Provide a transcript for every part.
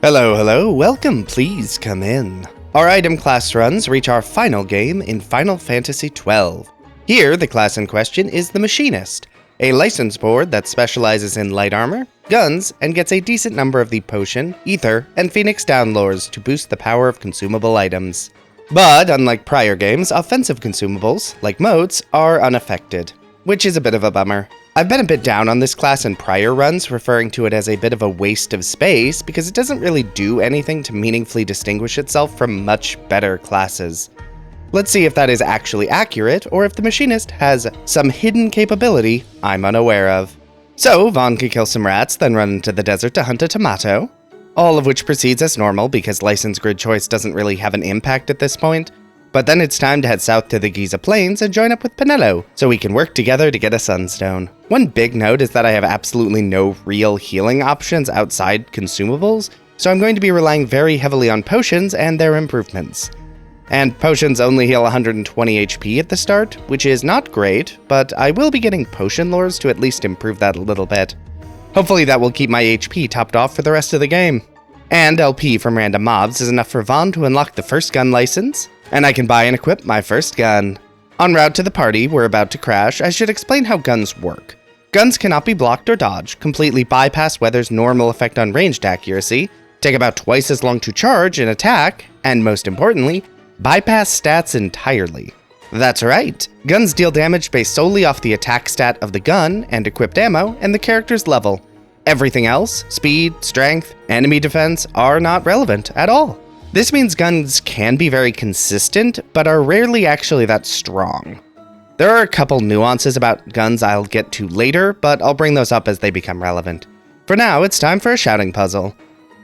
Hello, welcome, please come in. Our item class runs reach our final game in Final Fantasy XII. Here, the class in question is the Machinist, a license board that specializes in light armor, guns, and gets a decent number of the potion, ether, and phoenix downlores to boost the power of consumable items. But, unlike prior games, offensive consumables, like motes, are unaffected, which is a bit of a bummer. I've been a bit down on this class in prior runs, referring to it as a bit of a waste of space because it doesn't really do anything to meaningfully distinguish itself from much better classes. Let's see if that is actually accurate, or if the Machinist has some hidden capability I'm unaware of. So, Phon can kill some rats, then run into the desert to hunt a tomato, all of which proceeds as normal because license grid choice doesn't really have an impact at this point. But then it's time to head south to the Giza Plains and join up with Pinello, so we can work together to get a sunstone. One big note is that I have absolutely no real healing options outside consumables, so I'm going to be relying very heavily on potions and their improvements. And potions only heal 120 HP at the start, which is not great, but I will be getting potion lores to at least improve that a little bit. Hopefully that will keep my HP topped off for the rest of the game. And LP from random mobs is enough for Phon to unlock the first gun license, and I can buy and equip my first gun. En route to the party we're about to crash, I should explain how guns work. Guns cannot be blocked or dodged, completely bypass weather's normal effect on ranged accuracy, take about twice as long to charge and attack, and most importantly, bypass stats entirely. That's right, guns deal damage based solely off the attack stat of the gun and equipped ammo and the character's level. Everything else, speed, strength, enemy defense, are not relevant at all. This means guns can be very consistent, but are rarely actually that strong. There are a couple nuances about guns I'll get to later, but I'll bring those up as they become relevant. For now, it's time for a shouting puzzle.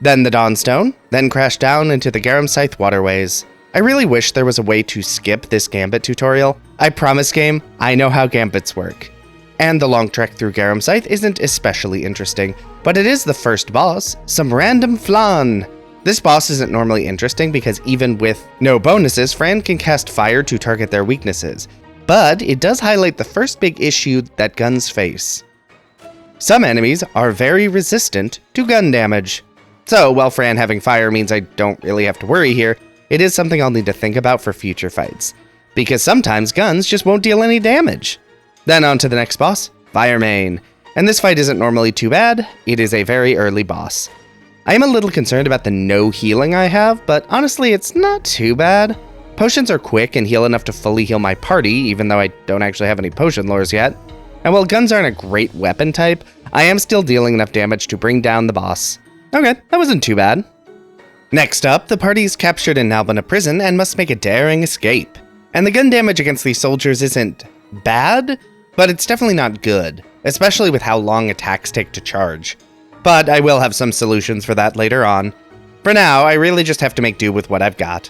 Then the Dawnstone, then crash down into the Garamsythe waterways. I really wish there was a way to skip this gambit tutorial. I promise game, I know how gambits work. And the long trek through Garamsythe isn't especially interesting, but it is the first boss, some random Phon. This boss isn't normally interesting because even with no bonuses, Fran can cast fire to target their weaknesses, but it does highlight the first big issue that guns face. Some enemies are very resistant to gun damage. So while Fran having fire means I don't really have to worry here, it is something I'll need to think about for future fights, because sometimes guns just won't deal any damage. Then on to the next boss, Fire Main, and this fight isn't normally too bad, it is a very early boss. I am a little concerned about the no healing I have, but honestly it's not too bad. Potions are quick and heal enough to fully heal my party, even though I don't actually have any potion lores yet. And while guns aren't a great weapon type, I am still dealing enough damage to bring down the boss. Okay, that wasn't too bad. Next up, the party is captured in Nalbina prison and must make a daring escape. And the gun damage against these soldiers isn't bad, but it's definitely not good, especially with how long attacks take to charge. But I will have some solutions for that later on. For now, I really just have to make do with what I've got.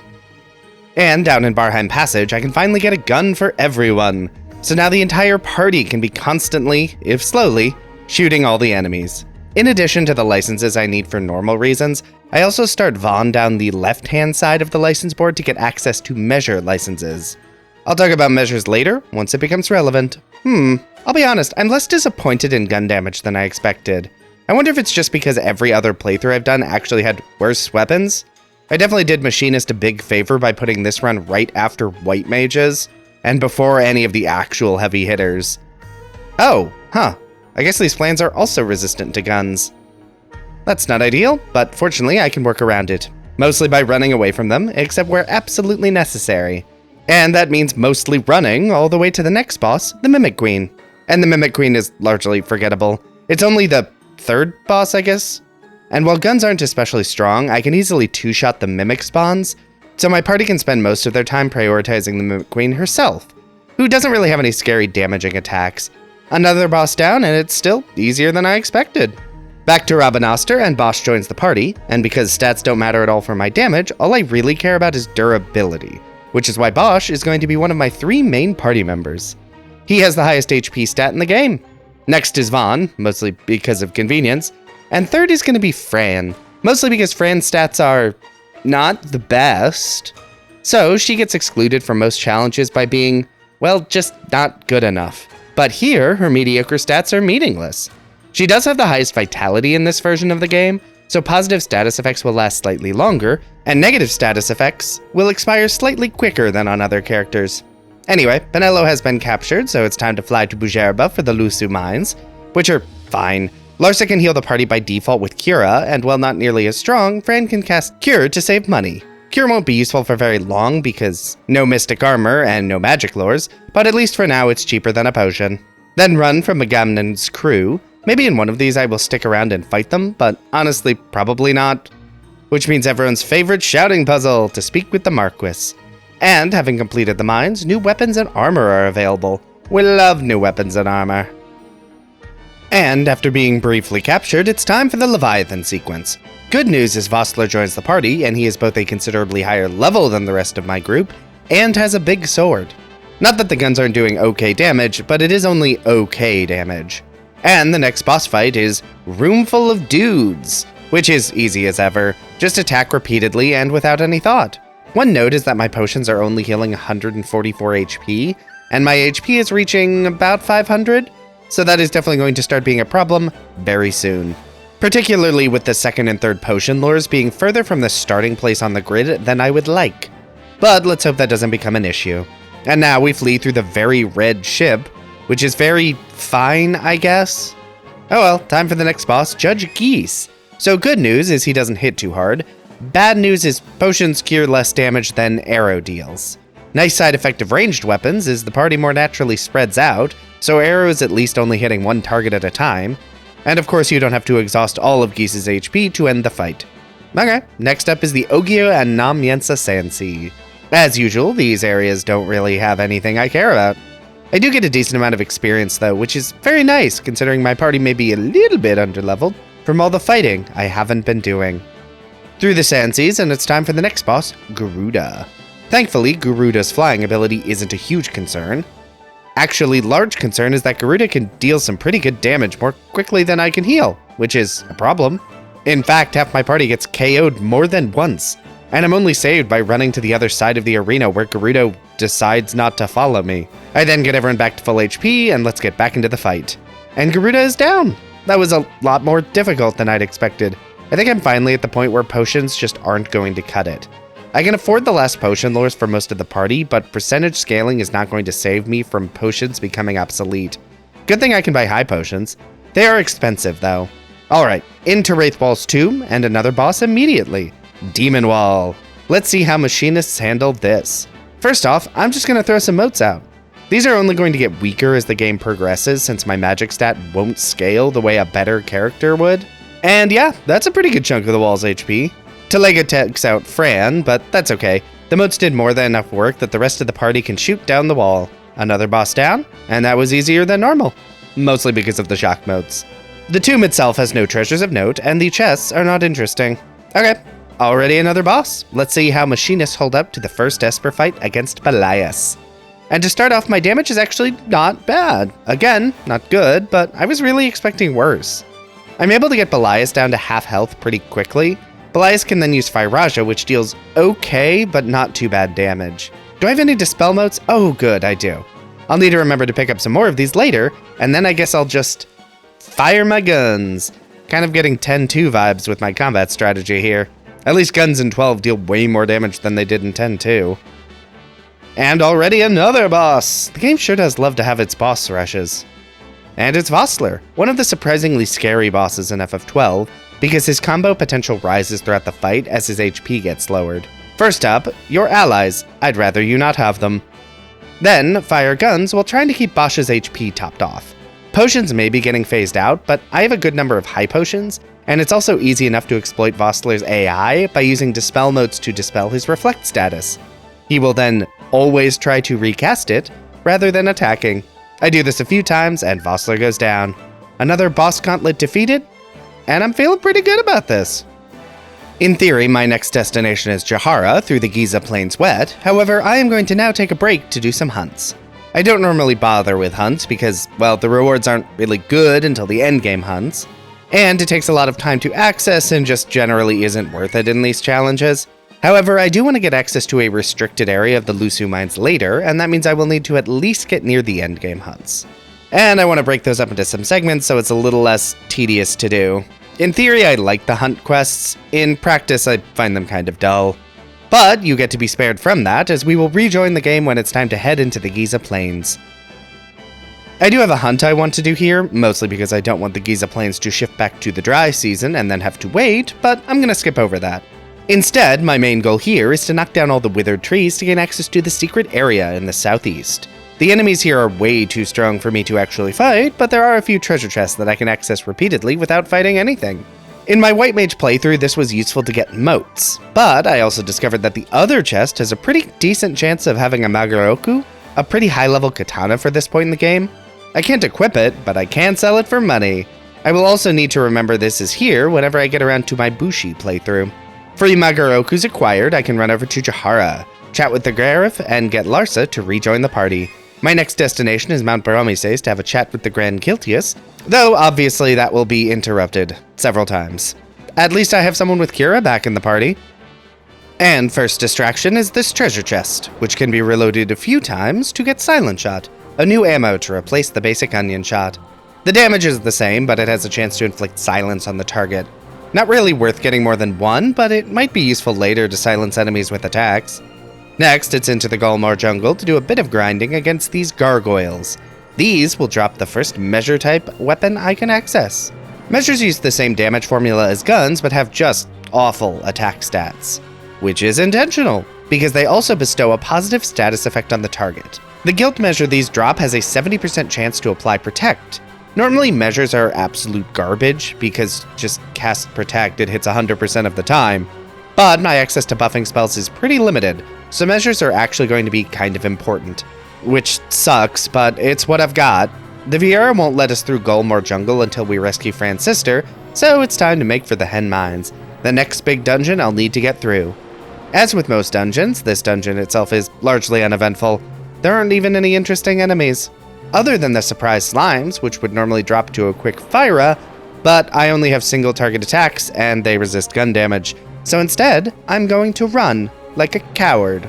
And down in Barheim Passage, I can finally get a gun for everyone. So now the entire party can be constantly, if slowly, shooting all the enemies. In addition to the licenses I need for normal reasons, I also start Phon down the left-hand side of the license board to get access to measure licenses. I'll talk about measures later, once it becomes relevant. I'll be honest, I'm less disappointed in gun damage than I expected. I wonder if it's just because every other playthrough I've done actually had worse weapons. I definitely did Machinist a big favor by putting this run right after White Mages, and before any of the actual heavy hitters. Oh, I guess these plans are also resistant to guns. That's not ideal, but fortunately I can work around it. Mostly by running away from them, except where absolutely necessary. And that means mostly running all the way to the next boss, the Mimic Queen. And the Mimic Queen is largely forgettable. It's only the third boss, I guess? And while guns aren't especially strong, I can easily two-shot the Mimic spawns, so my party can spend most of their time prioritizing the Mimic Queen herself, who doesn't really have any scary damaging attacks. Another boss down, and it's still easier than I expected. Back to Rabanastre, and Bosch joins the party, and because stats don't matter at all for my damage, all I really care about is durability, which is why Bosch is going to be one of my 3 main party members. He has the highest HP stat in the game. Next is Phon, mostly because of convenience, and third is going to be Fran, mostly because Fran's stats are not the best. So she gets excluded from most challenges by being, well, just not good enough. But here, her mediocre stats are meaningless. She does have the highest vitality in this version of the game, so positive status effects will last slightly longer, and negative status effects will expire slightly quicker than on other characters. Anyway, Penelo has been captured, so it's time to fly to Bhujerba for the Lusu mines, which are fine. Larsa can heal the party by default with Cura, and while not nearly as strong, Fran can cast Cure to save money. Cure won't be useful for very long because no mystic armor and no magic lores, but at least for now it's cheaper than a potion. Then run from Agamemnon's crew. Maybe in one of these I will stick around and fight them, but honestly, probably not. Which means everyone's favorite shouting puzzle, to speak with the Marquis. And having completed the mines, new weapons and armor are available. We love new weapons and armor. And after being briefly captured, it's time for the Leviathan sequence. Good news is Vossler joins the party, and he is both a considerably higher level than the rest of my group, and has a big sword. Not that the guns aren't doing okay damage, but it is only okay damage. And the next boss fight is Roomful of Dudes, which is easy as ever. Just attack repeatedly and without any thought. One note is that my potions are only healing 144 HP, and my HP is reaching about 500, so that is definitely going to start being a problem very soon. Particularly with the second and third potion lures being further from the starting place on the grid than I would like. But let's hope that doesn't become an issue. And now we flee through the very red ship, which is very fine, I guess. Oh well, time for the next boss, Judge Geese. So good news is he doesn't hit too hard. Bad news is potions cure less damage than arrow deals. Nice side effect of ranged weapons is the party more naturally spreads out, so arrows at least only hitting one target at a time. And of course you don't have to exhaust all of Geese's HP to end the fight. Okay, next up is the Ogio and Namyensa Sansi. As usual, these areas don't really have anything I care about. I do get a decent amount of experience though, which is very nice considering my party may be a little bit underleveled from all the fighting I haven't been doing. Through the Sansis, and it's time for the next boss, Garuda. Thankfully, Garuda's flying ability isn't a huge concern. Actually, large concern is that Garuda can deal some pretty good damage more quickly than I can heal, which is a problem. In fact, half my party gets KO'd more than once, and I'm only saved by running to the other side of the arena where Garuda decides not to follow me. I then get everyone back to full HP, and let's get back into the fight. And Garuda is down! That was a lot more difficult than I'd expected. I think I'm finally at the point where potions just aren't going to cut it. I can afford the last potion lures for most of the party, but percentage scaling is not going to save me from potions becoming obsolete. Good thing I can buy high potions. They are expensive though. Alright, into Raithwall's tomb and another boss immediately. Demon Wall. Let's see how Machinists handle this. First off, I'm just going to throw some motes out. These are only going to get weaker as the game progresses since my magic stat won't scale the way a better character would. And yeah, that's a pretty good chunk of the wall's HP. Telega takes out Fran, but that's okay. The motes did more than enough work that the rest of the party can shoot down the wall. Another boss down, and that was easier than normal. Mostly because of the shock motes. The tomb itself has no treasures of note, and the chests are not interesting. Okay, already another boss. Let's see how Machinists hold up to the first Esper fight against Belias. And to start off, my damage is actually not bad. Again, not good, but I was really expecting worse. I'm able to get Belias down to half health pretty quickly. Belias can then use Firaja, which deals okay, but not too bad damage. Do I have any Dispel motes? Oh good, I do. I'll need to remember to pick up some more of these later, and then I guess I'll just fire my guns. Kind of getting 10-2 vibes with my combat strategy here. At least guns in 12 deal way more damage than they did in 10-2. And already another boss! The game sure does love to have its boss rushes. And it's Vossler, one of the surprisingly scary bosses in FF12, because his combo potential rises throughout the fight as his HP gets lowered. First up, your allies. I'd rather you not have them. Then, fire guns while trying to keep Bosch's HP topped off. Potions may be getting phased out, but I have a good number of high potions, and it's also easy enough to exploit Vossler's AI by using Dispel motes to dispel his Reflect status. He will then always try to recast it, rather than attacking. I do this a few times, and Vossler goes down. Another boss gauntlet defeated, and I'm feeling pretty good about this. In theory, my next destination is Jahara through the Giza Plains Wet, however, I am going to now take a break to do some hunts. I don't normally bother with hunts because, well, the rewards aren't really good until the endgame hunts, and it takes a lot of time to access and just generally isn't worth it in these challenges. However, I do want to get access to a restricted area of the Lusu mines later, and that means I will need to at least get near the endgame hunts. And I want to break those up into some segments so it's a little less tedious to do. In theory, I like the hunt quests. In practice, I find them kind of dull. But you get to be spared from that, as we will rejoin the game when it's time to head into the Giza Plains. I do have a hunt I want to do here, mostly because I don't want the Giza Plains to shift back to the dry season and then have to wait, but I'm gonna skip over that. Instead, my main goal here is to knock down all the withered trees to gain access to the secret area in the southeast. The enemies here are way too strong for me to actually fight, but there are a few treasure chests that I can access repeatedly without fighting anything. In my White Mage playthrough, this was useful to get motes, but I also discovered that the other chest has a pretty decent chance of having a Magaroku, a pretty high-level katana for this point in the game. I can't equip it, but I can sell it for money. I will also need to remember this is here whenever I get around to my Bushi playthrough. Free Magarokus acquired, I can run over to Jahara, chat with the Garif, and get Larsa to rejoin the party. My next destination is Mount Bahamut to have a chat with the Grand Kiltius, though obviously that will be interrupted several times. At least I have someone with Kira back in the party. And first distraction is this treasure chest, which can be reloaded a few times to get Silent Shot, a new ammo to replace the basic Onion Shot. The damage is the same, but it has a chance to inflict silence on the target. Not really worth getting more than one, but it might be useful later to silence enemies with attacks. Next, it's into the Golmor jungle to do a bit of grinding against these gargoyles. These will drop the first measure-type weapon I can access. Measures use the same damage formula as guns, but have just awful attack stats. Which is intentional, because they also bestow a positive status effect on the target. The guilt measure these drop has a 70% chance to apply Protect. Normally measures are absolute garbage, because just cast Protect, it hits 100% of the time. But my access to buffing spells is pretty limited, so measures are actually going to be kind of important. Which sucks, but it's what I've got. The Viera won't let us through Golmor Jungle until we rescue Fran's sister, so it's time to make for the Henne Mines, the next big dungeon I'll need to get through. As with most dungeons, this dungeon itself is largely uneventful. There aren't even any interesting enemies, other than the surprise slimes, which would normally drop to a quick fire, but I only have single target attacks and they resist gun damage, so instead, I'm going to run like a coward.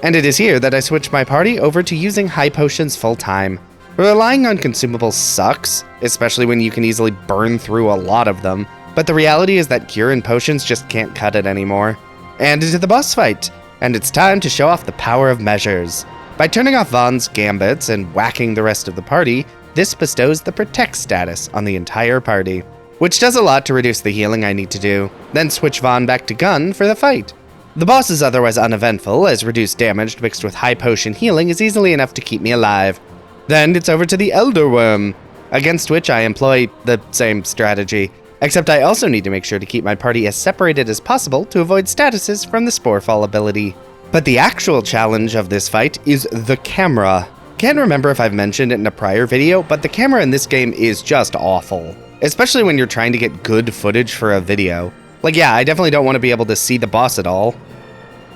And it is here that I switch my party over to using high potions full time. Relying on consumables sucks, especially when you can easily burn through a lot of them, but the reality is that cure and potions just can't cut it anymore. And into the boss fight, and it's time to show off the power of measures. By turning off Von's gambits and whacking the rest of the party, this bestows the Protect status on the entire party, which does a lot to reduce the healing I need to do, then switch Von back to gun for the fight. The boss is otherwise uneventful, as reduced damage mixed with high potion healing is easily enough to keep me alive. Then it's over to the Elder Worm, against which I employ the same strategy, except I also need to make sure to keep my party as separated as possible to avoid statuses from the Sporefall ability. But the actual challenge of this fight is the camera. Can't remember if I've mentioned it in a prior video, but the camera in this game is just awful, especially when you're trying to get good footage for a video. Like, yeah, I definitely don't want to be able to see the boss at all.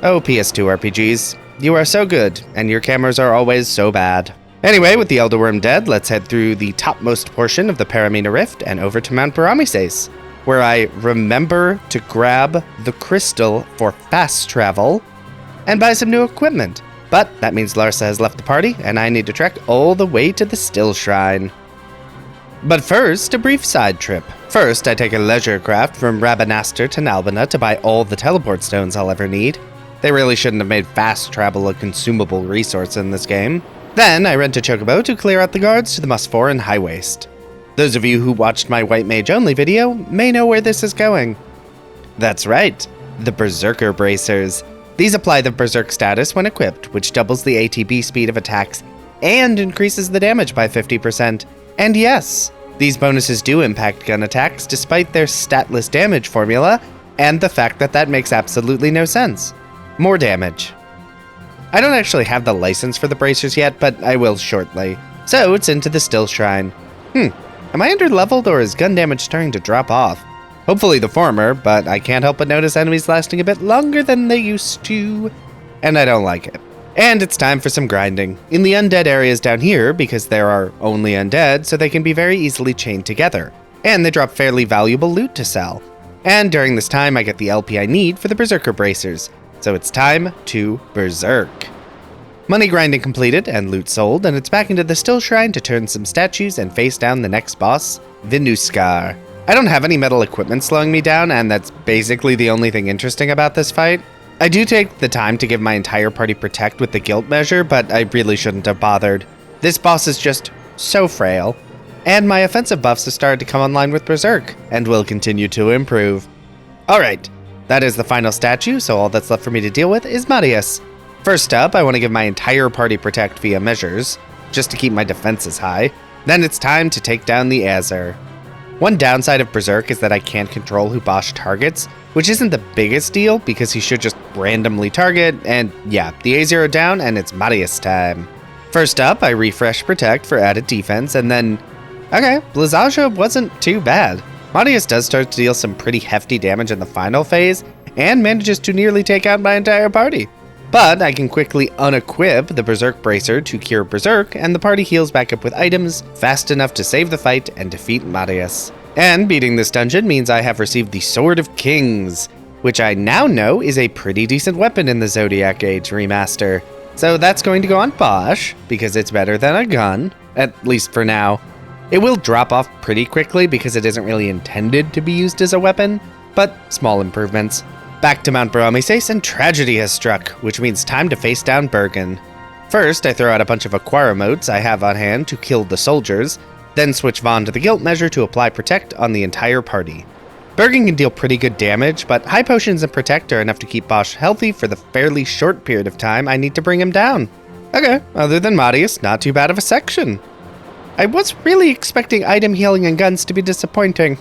Oh, PS2 RPGs, you are so good, and your cameras are always so bad. Anyway, with the Elder Worm dead, let's head through the topmost portion of the Paramina Rift and over to Mount Bahamut, where I remember to grab the crystal for fast travel and buy some new equipment. But that means Larsa has left the party, and I need to trek all the way to the Stillshrine. But first, a brief side trip. First, I take a leisure craft from Rabanaster to Nalbina to buy all the teleport stones I'll ever need. They really shouldn't have made fast travel a consumable resource in this game. Then, I rent a chocobo to clear out the guards to the Musforan High Waste. Those of you who watched my White Mage Only video may know where this is going. That's right, the Berserker Bracers. These apply the Berserk status when equipped, which doubles the ATB speed of attacks and increases the damage by 50%. And yes, these bonuses do impact gun attacks despite their statless damage formula and the fact that that makes absolutely no sense. More damage. I don't actually have the license for the bracers yet, but I will shortly. So it's into the Stillshrine. Am I underleveled or is gun damage starting to drop off? Hopefully the former, but I can't help but notice enemies lasting a bit longer than they used to, and I don't like it. And it's time for some grinding. In the undead areas down here, because there are only undead, so they can be very easily chained together, and they drop fairly valuable loot to sell. And during this time I get the LP I need for the Berserker Bracers, so it's time to berserk. Money grinding completed and loot sold, and it's back into the Stillshrine to turn some statues and face down the next boss, Venuskar. I don't have any metal equipment slowing me down, and that's basically the only thing interesting about this fight. I do take the time to give my entire party protect with the guilt measure, but I really shouldn't have bothered. This boss is just so frail. And my offensive buffs have started to come online with Berserk, and will continue to improve. Alright, that is the final statue, so all that's left for me to deal with is Mios. First up, I want to give my entire party protect via measures, just to keep my defenses high. Then it's time to take down the Azure. One downside of Berserk is that I can't control who Bosch targets, which isn't the biggest deal because he should just randomly target, and yeah, the A0 down and it's Mios time. First up, I refresh Protect for added defense, and then... okay, Blizzazha wasn't too bad. Mios does start to deal some pretty hefty damage in the final phase, and manages to nearly take out my entire party. But I can quickly unequip the Berserk Bracer to cure Berserk, and the party heals back up with items fast enough to save the fight and defeat Mios. And beating this dungeon means I have received the Sword of Kings, which I now know is a pretty decent weapon in the Zodiac Age remaster. So that's going to go on Bosch, because it's better than a gun, at least for now. It will drop off pretty quickly because it isn't really intended to be used as a weapon, but small improvements. Back to Mount Garamsythe, and tragedy has struck, which means time to face down Bergen. First, I throw out a bunch of Aquaremotes I have on hand to kill the soldiers, then switch Phon to the guilt measure to apply Protect on the entire party. Bergen can deal pretty good damage, but high potions and Protect are enough to keep Bosch healthy for the fairly short period of time I need to bring him down. Okay, other than Mios, not too bad of a section. I was really expecting item healing and guns to be disappointing.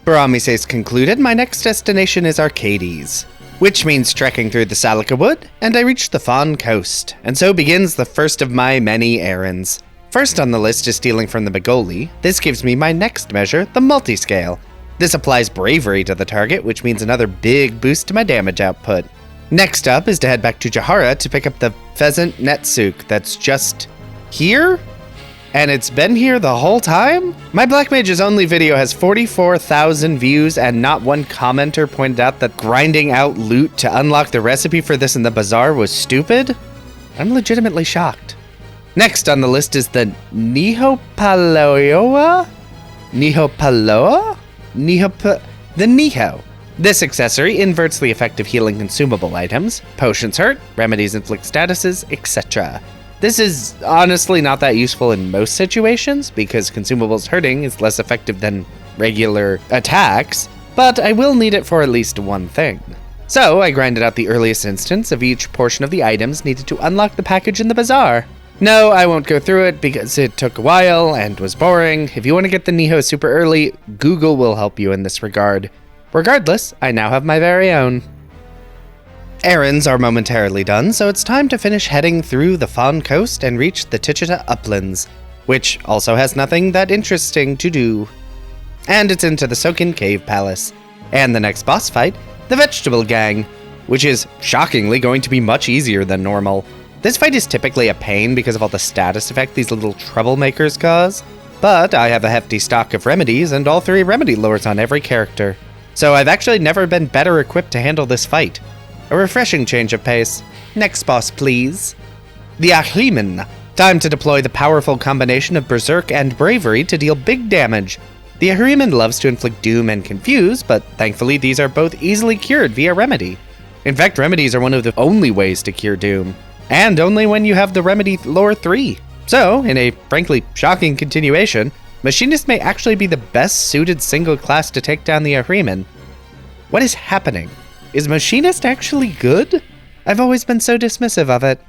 Garamsythe concluded, my next destination is Arcades, which means trekking through the Salika Wood, and I reach the Phon coast, and so begins the first of my many errands. First on the list is stealing from the Begoli. This gives me my next measure, the Multiscale. This applies bravery to the target, which means another big boost to my damage output. Next up is to head back to Jahara to pick up the Pheasant Netsuk that's just here? And it's been here the whole time? My Black Mage's Only video has 44,000 views, and not one commenter pointed out that grinding out loot to unlock the recipe for this in the bazaar was stupid? I'm legitimately shocked. Next on the list is the Nihopaloa? The Niho. This accessory inverts the effect of healing consumable items, potions hurt, remedies inflict statuses, etc. This is honestly not that useful in most situations, because consumables hurting is less effective than regular attacks, but I will need it for at least one thing. So I grinded out the earliest instance of each portion of the items needed to unlock the package in the bazaar. No, I won't go through it because it took a while and was boring. If you want to get the Niho super early, Google will help you in this regard. Regardless, I now have my very own. Errands are momentarily done, so it's time to finish heading through the Phon coast and reach the Tichita uplands, which also has nothing that interesting to do. And it's into the Sochen Cave Palace, and the next boss fight, the Vegetable Gang, which is shockingly going to be much easier than normal. This fight is typically a pain because of all the status effect these little troublemakers cause, but I have a hefty stock of remedies and all 3 remedy lures on every character, so I've actually never been better equipped to handle this fight. A refreshing change of pace. Next boss, please. The Ahriman. Time to deploy the powerful combination of Berserk and Bravery to deal big damage. The Ahriman loves to inflict doom and confuse, but thankfully these are both easily cured via remedy. In fact, remedies are one of the only ways to cure doom, and only when you have the remedy lore 3. So, in a frankly shocking continuation, Machinist may actually be the best suited single class to take down the Ahriman. What is happening? Is Machinist actually good? I've always been so dismissive of it.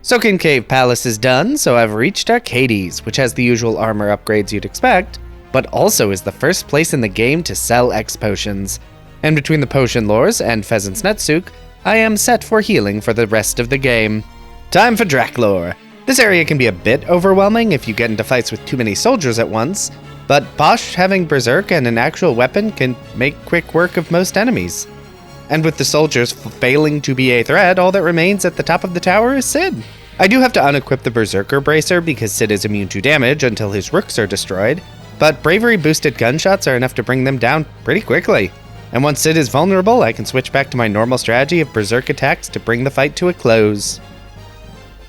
Sochen Cave Palace is done, so I've reached Arcades, which has the usual armor upgrades you'd expect, but also is the first place in the game to sell X potions. And between the potion lores and Pheasant's Netsuk, I am set for healing for the rest of the game. Time for Draklor. This area can be a bit overwhelming if you get into fights with too many soldiers at once, but Bosch having Berserk and an actual weapon can make quick work of most enemies. And with the soldiers failing to be a threat, all that remains at the top of the tower is Sid. I do have to unequip the Berserker Bracer because Sid is immune to damage until his rooks are destroyed, but Bravery boosted gunshots are enough to bring them down pretty quickly. And once Sid is vulnerable, I can switch back to my normal strategy of Berserk attacks to bring the fight to a close.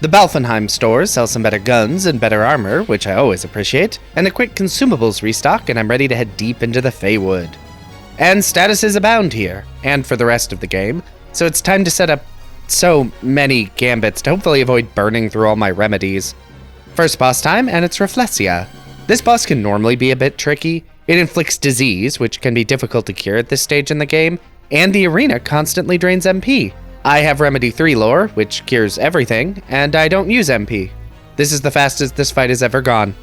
The Balfenheim stores sell some better guns and better armor, which I always appreciate, and a quick consumables restock, and I'm ready to head deep into the Feywood. And statuses abound here, and for the rest of the game, so it's time to set up so many gambits to hopefully avoid burning through all my remedies. First boss time, and it's Rafflesia. This boss can normally be a bit tricky. It inflicts disease, which can be difficult to cure at this stage in the game, and the arena constantly drains MP. I have Remedy 3 lore, which cures everything, and I don't use MP. This is the fastest this fight has ever gone.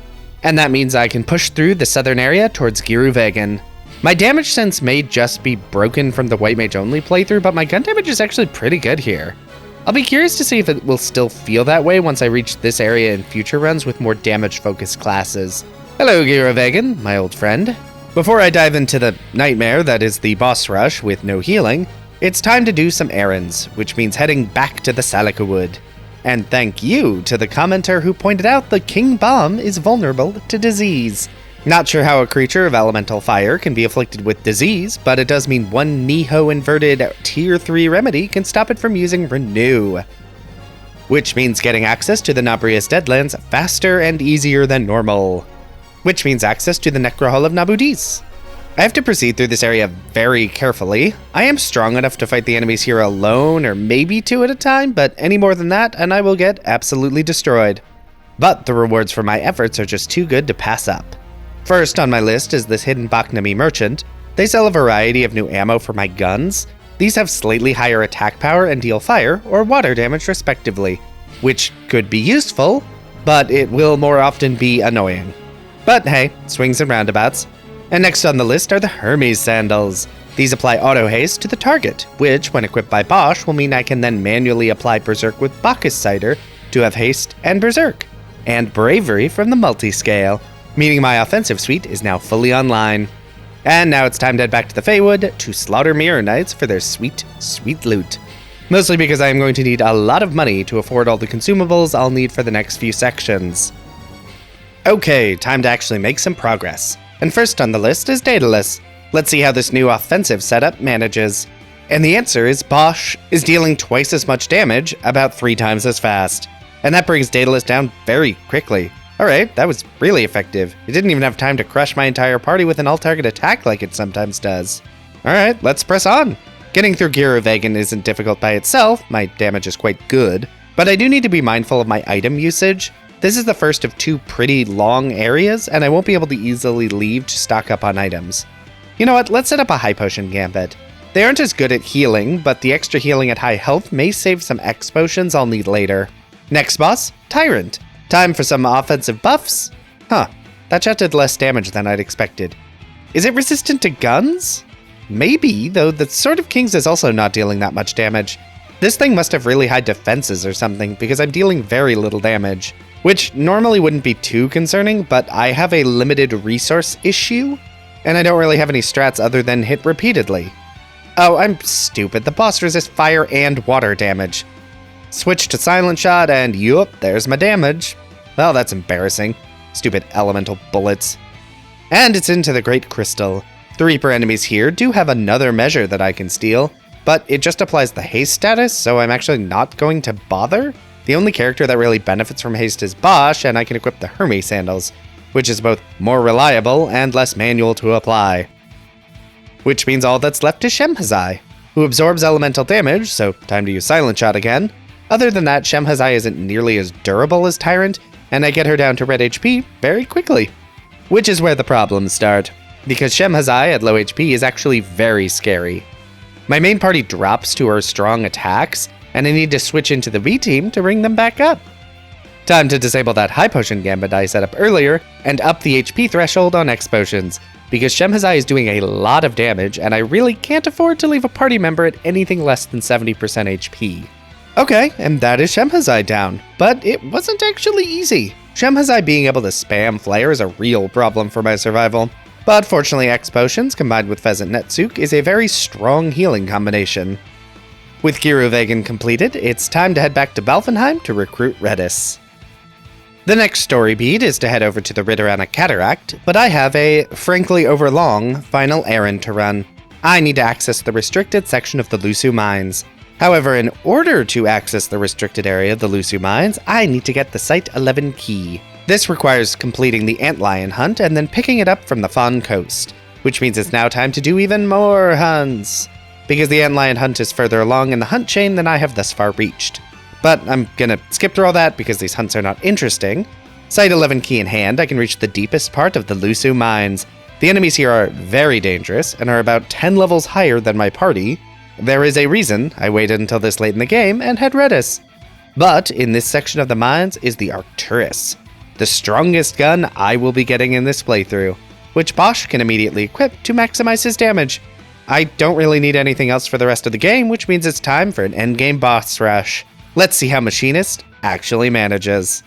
And that means I can push through the southern area towards Giruvegan. My damage sense may just be broken from the White Mage Only playthrough, but my gun damage is actually pretty good here. I'll be curious to see if it will still feel that way once I reach this area in future runs with more damage-focused classes. Hello, Giruvegan, my old friend. Before I dive into the nightmare that is the boss rush with no healing, it's time to do some errands, which means heading back to the Salika Wood. And thank you to the commenter who pointed out the King Bomb is vulnerable to disease. Not sure how a creature of elemental fire can be afflicted with disease, but it does mean one Niho-inverted Tier 3 remedy can stop it from using Renew. Which means getting access to the Nabria's Deadlands faster and easier than normal. Which means access to the Necrohall of Nabudis. I have to proceed through this area very carefully. I am strong enough to fight the enemies here alone, or maybe two at a time, but any more than that and I will get absolutely destroyed. But the rewards for my efforts are just too good to pass up. First on my list is this hidden Baknami merchant. They sell a variety of new ammo for my guns. These have slightly higher attack power and deal fire or water damage respectively, which could be useful, but it will more often be annoying. But hey, swings and roundabouts. And next on the list are the Hermes sandals. These apply auto haste to the target, which when equipped by Bosch will mean I can then manually apply Berserk with Bacchus Cider to have haste and Berserk, and bravery from the multi-scale, meaning my offensive suite is now fully online. And now it's time to head back to the Feywood to slaughter Mirror Knights for their sweet, sweet loot. Mostly because I am going to need a lot of money to afford all the consumables I'll need for the next few sections. Okay, time to actually make some progress. And first on the list is Daedalus. Let's see how this new offensive setup manages. And the answer is Bosch is dealing twice as much damage, about 3 times as fast. And that brings Daedalus down very quickly. Alright, that was really effective. It didn't even have time to crush my entire party with an all-target attack like it sometimes does. Alright, let's press on. Getting through Giruvegan isn't difficult by itself, my damage is quite good, but I do need to be mindful of my item usage. This is the first of 2 pretty long areas, and I won't be able to easily leave to stock up on items. You know what, let's set up a high potion gambit. They aren't as good at healing, but the extra healing at high health may save some X potions I'll need later. Next boss, Tyrant. Time for some offensive buffs? Huh, that shot did less damage than I'd expected. Is it resistant to guns? Maybe, though the Sword of Kings is also not dealing that much damage. This thing must have really high defenses or something, because I'm dealing very little damage. Which normally wouldn't be too concerning, but I have a limited resource issue, and I don't really have any strats other than hit repeatedly. Oh, I'm stupid. The boss resists fire and water damage. Switch to Silent Shot, and yup, there's my damage. Well, that's embarrassing. Stupid elemental bullets. And it's into the Great Crystal. The Reaper enemies here do have another measure that I can steal, but it just applies the haste status, so I'm actually not going to bother. The only character that really benefits from haste is Bosch, and I can equip the Hermes sandals, which is both more reliable and less manual to apply. Which means all that's left is Shemhazai, who absorbs elemental damage, so time to use Silent Shot again. Other than that, Shemhazai isn't nearly as durable as Tyrant, and I get her down to red HP very quickly. Which is where the problems start, because Shemhazai at low HP is actually very scary. My main party drops to her strong attacks, and I need to switch into the B team to bring them back up. Time to disable that high potion gambit I set up earlier, and up the HP threshold on X potions, because Shemhazai is doing a lot of damage, and I really can't afford to leave a party member at anything less than 70% HP. Okay, and that is Shemhazai down, but it wasn't actually easy. Shemhazai being able to spam Flare is a real problem for my survival, but fortunately X potions combined with Pheasant Netsuk is a very strong healing combination. With Giruvegan completed, it's time to head back to Balfenheim to recruit Redis. The next story beat is to head over to the Ritterana Cataract, but I have a, frankly overlong, final errand to run. I need to access the restricted section of the Lusu mines. However, in order to access the restricted area of the Lusu mines, I need to get the Site 11 key. This requires completing the antlion hunt and then picking it up from the Phon coast, which means it's now time to do even more hunts, because the antlion hunt is further along in the hunt chain than I have thus far reached. But I'm gonna skip through all that because these hunts are not interesting. Site 11 key in hand, I can reach the deepest part of the Lusu mines. The enemies here are very dangerous and are about 10 levels higher than my party. There is a reason I waited until this late in the game and had Redis. But in this section of the mines is the Arcturus, the strongest gun I will be getting in this playthrough, which Bosch can immediately equip to maximize his damage. I don't really need anything else for the rest of the game, which means it's time for an endgame boss rush. Let's see how Machinist actually manages.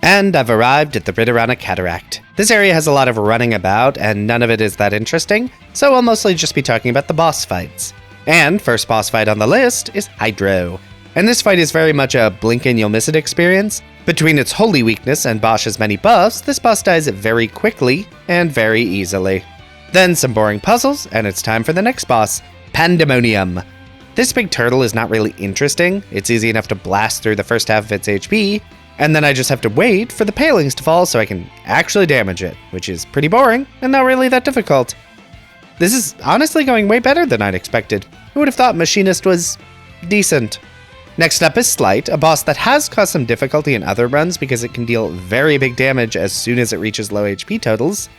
And I've arrived at the Ridorana Cataract. This area has a lot of running about, and none of it is that interesting, so I'll mostly just be talking about the boss fights. And first boss fight on the list is Hydro. And this fight is very much a blink and you'll miss it experience. Between its holy weakness and Bosch's many buffs, this boss dies very quickly and very easily. Then some boring puzzles, and it's time for the next boss, Pandemonium. This big turtle is not really interesting. It's easy enough to blast through the first half of its HP, and then I just have to wait for the palings to fall so I can actually damage it, which is pretty boring and not really that difficult. This is honestly going way better than I'd expected. Who would have thought Machinist was decent? Next up is Slight, a boss that has caused some difficulty in other runs because it can deal very big damage as soon as it reaches low HP totals.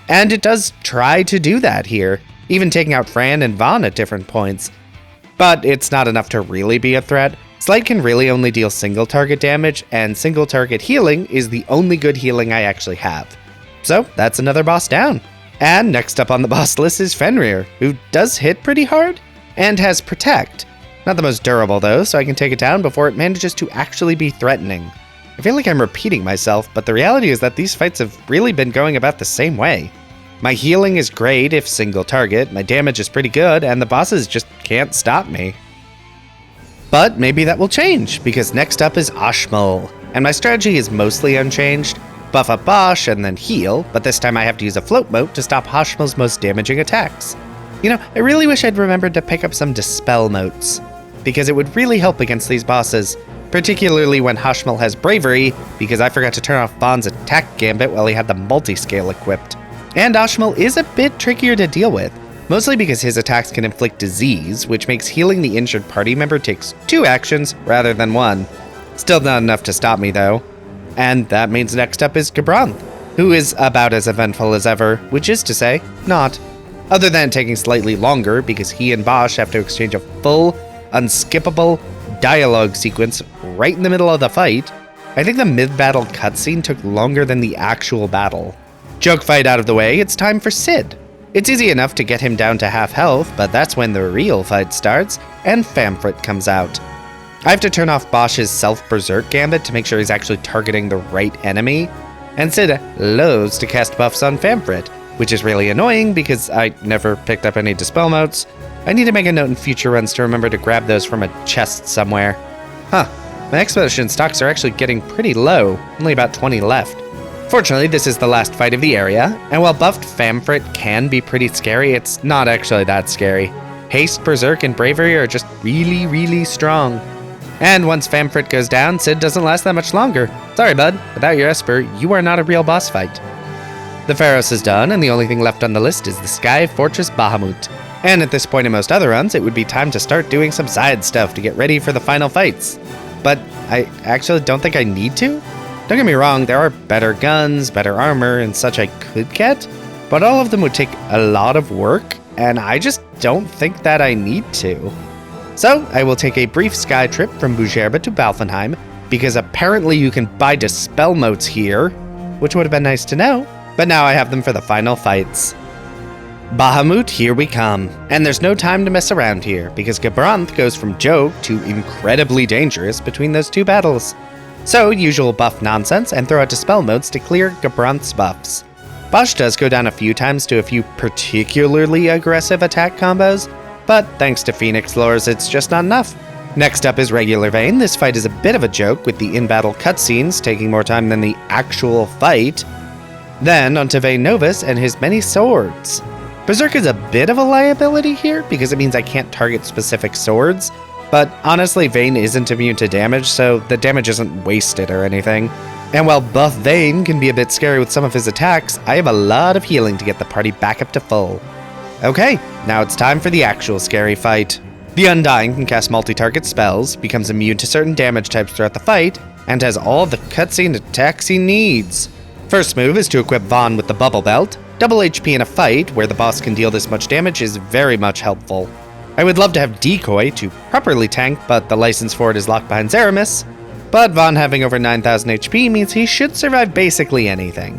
And it does try to do that here, even taking out Fran and Phon at different points. But it's not enough to really be a threat. Slight can really only deal single target damage, and single target healing is the only good healing I actually have. So that's another boss down. And next up on the boss list is Fenrir, who does hit pretty hard and has Protect. Not the most durable though, so I can take it down before it manages to actually be threatening. I feel like I'm repeating myself, but the reality is that these fights have really been going about the same way. My healing is great if single target, my damage is pretty good, and the bosses just can't stop me. But maybe that will change, because next up is Ashmole, and my strategy is mostly unchanged. Buff up Bosch and then heal, but this time I have to use a float moat to stop Ashmole's most damaging attacks. You know, I really wish I'd remembered to pick up some Dispel moats, because it would really help against these bosses, particularly when Ashmole has Bravery, because I forgot to turn off Phon's attack gambit while he had the multi-scale equipped. And Ashmole is a bit trickier to deal with, mostly because his attacks can inflict disease, which makes healing the injured party member takes 2 actions rather than 1. Still not enough to stop me though. And that means next up is Garamsythe, who is about as eventful as ever, which is to say, not. Other than taking slightly longer because he and Bosch have to exchange a full, unskippable dialogue sequence right in the middle of the fight, I think the mid-battle cutscene took longer than the actual battle. Joke fight out of the way, it's time for Sid. It's easy enough to get him down to half health, but that's when the real fight starts, and Famfrit comes out. I have to turn off Bosch's self-berserk gambit to make sure he's actually targeting the right enemy, and Sid loathes to cast buffs on Famfrit, which is really annoying because I never picked up any Dispel moats. I need to make a note in future runs to remember to grab those from a chest somewhere. Huh, my expedition stocks are actually getting pretty low, only about 20 left. Fortunately, this is the last fight of the area, and while buffed Famfrit can be pretty scary, it's not actually that scary. Haste, Berserk, and Bravery are just really, really strong. And once Famfrit goes down, Sid doesn't last that much longer. Sorry bud, without your Esper, you are not a real boss fight. The Pharos is done, and the only thing left on the list is the Sky Fortress Bahamut. And at this point in most other runs, it would be time to start doing some side stuff to get ready for the final fights. But I actually don't think I need to. Don't get me wrong, there are better guns, better armor, and such I could get, but all of them would take a lot of work, and I just don't think that I need to. So, I will take a brief sky trip from Bhujerba to Balfenheim, because apparently you can buy Dispel moats here, which would have been nice to know, but now I have them for the final fights. Bahamut, here we come. And there's no time to mess around here, because Garamsythe goes from joke to incredibly dangerous between those 2 battles. So, usual buff nonsense, and throw out Dispel moats to clear Garamsythe's buffs. Bosch does go down a few times to a few particularly aggressive attack combos, but thanks to Phoenix lores, it's just not enough. Next up is Regular Vein. This fight is a bit of a joke, with the in-battle cutscenes taking more time than the actual fight. Then onto Vein Novus and his many swords. Berserk is a bit of a liability here because it means I can't target specific swords, but honestly, Vayne isn't immune to damage, so the damage isn't wasted or anything. And while buff Vayne can be a bit scary with some of his attacks, I have a lot of healing to get the party back up to full. Okay, now it's time for the actual scary fight. The Undying can cast multi-target spells, becomes immune to certain damage types throughout the fight, and has all the cutscene attacks he needs. First move is to equip Phon with the Bubble Belt. Double HP in a fight where the boss can deal this much damage is very much helpful. I would love to have Decoy to properly tank, but the license for it is locked behind Zeramis. But Phon having over 9,000 HP means he should survive basically anything.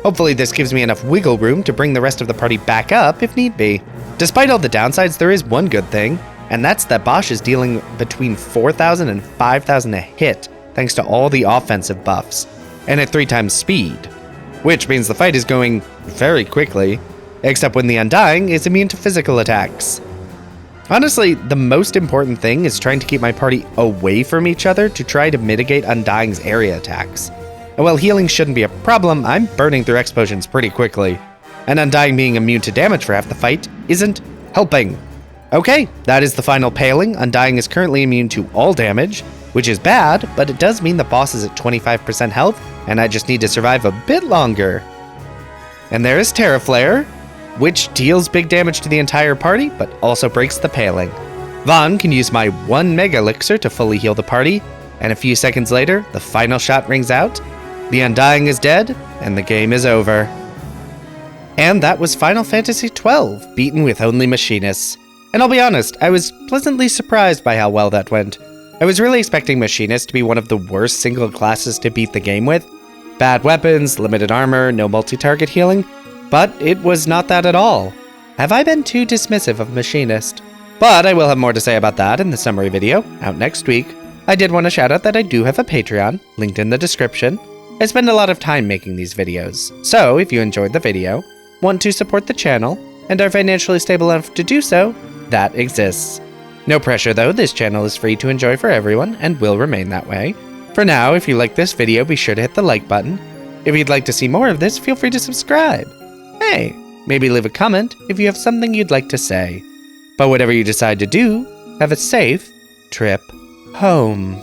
Hopefully this gives me enough wiggle room to bring the rest of the party back up if need be. Despite all the downsides, there is one good thing, and that's that Bosch is dealing between 4,000 and 5,000 a hit, thanks to all the offensive buffs, and at 3 times speed. Which means the fight is going very quickly, except when the Undying is immune to physical attacks. Honestly, the most important thing is trying to keep my party away from each other to try to mitigate Undying's area attacks. And while healing shouldn't be a problem, I'm burning through X potions pretty quickly. And Undying being immune to damage for half the fight isn't helping. Okay, that is the final paling. Undying is currently immune to all damage, which is bad, but it does mean the boss is at 25% health, and I just need to survive a bit longer. And there is Terra Flare, which deals big damage to the entire party, but also breaks the paling. Phon can use my 1 Mega Elixir to fully heal the party, and a few seconds later, the final shot rings out, the Undying is dead, and the game is over. And that was Final Fantasy XII, beaten with only Machinists. And I'll be honest, I was pleasantly surprised by how well that went. I was really expecting Machinist to be one of the worst single classes to beat the game with. Bad weapons, limited armor, no multi-target healing, but it was not that at all. Have I been too dismissive of Machinist? But I will have more to say about that in the summary video, out next week. I did want to shout out that I do have a Patreon, linked in the description. I spend a lot of time making these videos, so if you enjoyed the video, want to support the channel, and are financially stable enough to do so, that exists. No pressure though, this channel is free to enjoy for everyone, and will remain that way. For now, if you like this video, be sure to hit the like button. If you'd like to see more of this, feel free to subscribe. Hey, maybe leave a comment if you have something you'd like to say. But whatever you decide to do, have a safe trip home.